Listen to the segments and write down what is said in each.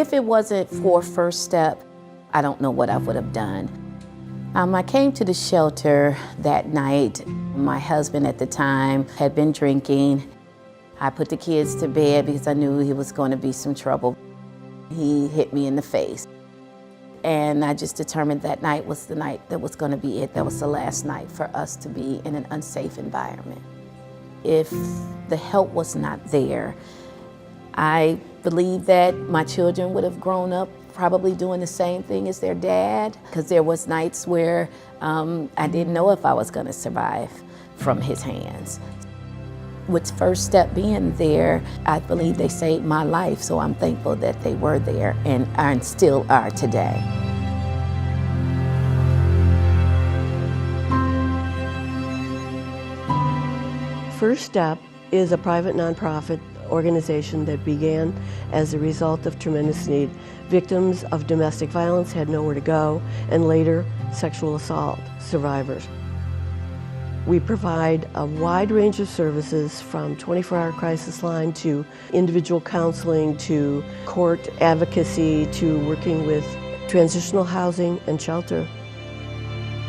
If it wasn't for First Step, I don't know what I would have done. I came to the shelter that night. My husband at the time had been drinking. I put the kids to bed because I knew he was going to be some trouble. He hit me in the face. And I just determined that night was the night that was going to be it. That was the last night for us to be in an unsafe environment. If the help was not there, I believe that my children would have grown up probably doing the same thing as their dad, because there was nights where I didn't know if I was going to survive from his hands. With First Step being there, I believe they saved my life, so I'm thankful that they were there and still are today. First Step is a private nonprofit organization that began as a result of tremendous need. Victims of domestic violence had nowhere to go, and later sexual assault survivors. We provide a wide range of services, from 24-hour crisis line to individual counseling to court advocacy to working with transitional housing and shelter.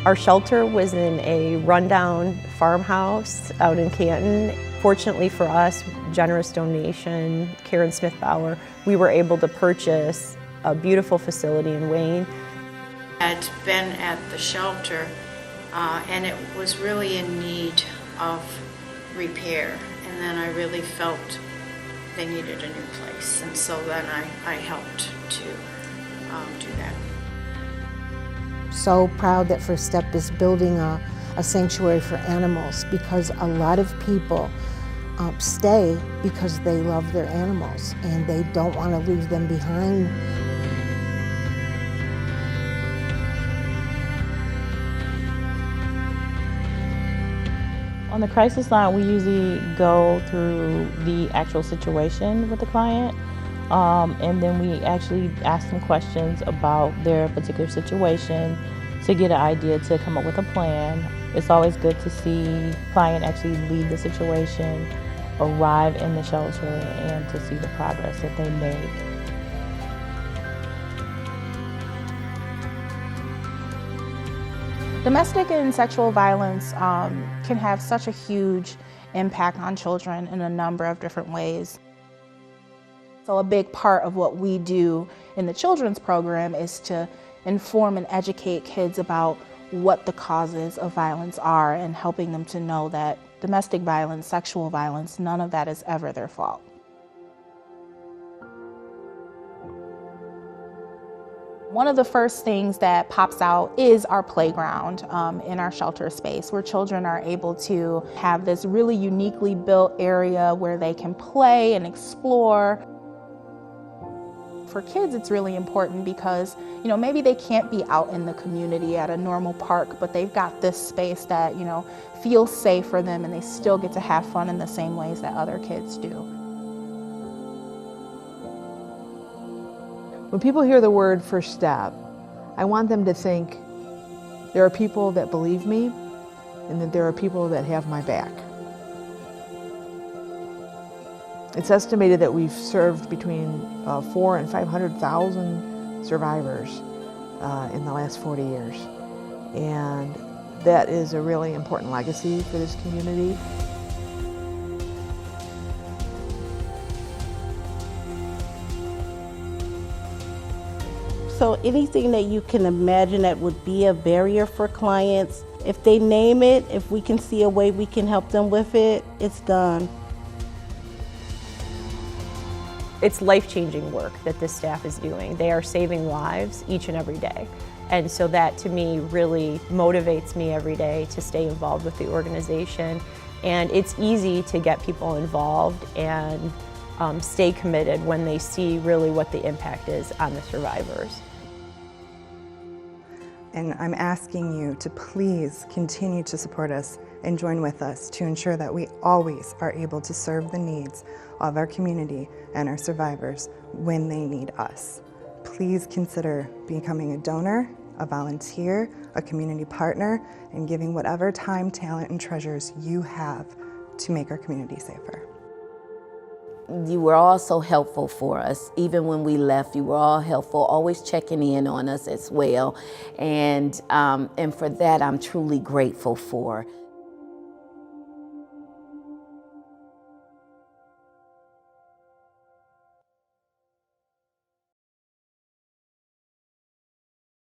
Our shelter was in a rundown farmhouse out in Canton. Fortunately for us, generous donation, Karen Smith-Bauer, we were able to purchase a beautiful facility in Wayne. I'd been at the shelter and it was really in need of repair, and then I really felt they needed a new place, and so then I helped to do that. So proud that First Step is building a sanctuary for animals, because a lot of people stay because they love their animals and they don't want to leave them behind. On the crisis line, we usually go through the actual situation with the client, and then we actually ask them questions about their particular situation to get an idea to come up with a plan. It's always good to see the client actually leave the situation, arrive in the shelter, and to see the progress that they make. Domestic and sexual violence can have such a huge impact on children in a number of different ways. So a big part of what we do in the children's program is to inform and educate kids about what the causes of violence are, and helping them to know that domestic violence, sexual violence, none of that is ever their fault. One of the first things that pops out is our playground in our shelter space, where children are able to have this really uniquely built area where they can play and explore. For kids, it's really important because, maybe they can't be out in the community at a normal park, but they've got this space that, feels safe for them, and they still get to have fun in the same ways that other kids do. When people hear the word First Step, I want them to think there are people that believe me and that there are people that have my back. It's estimated that we've served between 400,000 and 500,000 survivors in the last 40 years. And that is a really important legacy for this community. So anything that you can imagine that would be a barrier for clients, if they name it, if we can see a way we can help them with it, it's done. It's life-changing work that this staff is doing. They are saving lives each and every day. And so that, to me, really motivates me every day to stay involved with the organization. And it's easy to get people involved and stay committed when they see really what the impact is on the survivors. And I'm asking you to please continue to support us and join with us to ensure that we always are able to serve the needs of our community and our survivors when they need us. Please consider becoming a donor, a volunteer, a community partner, and giving whatever time, talent, and treasures you have to make our community safer. You were all so helpful for us. Even when we left, you were all helpful, always checking in on us as well. And for that, I'm truly grateful for.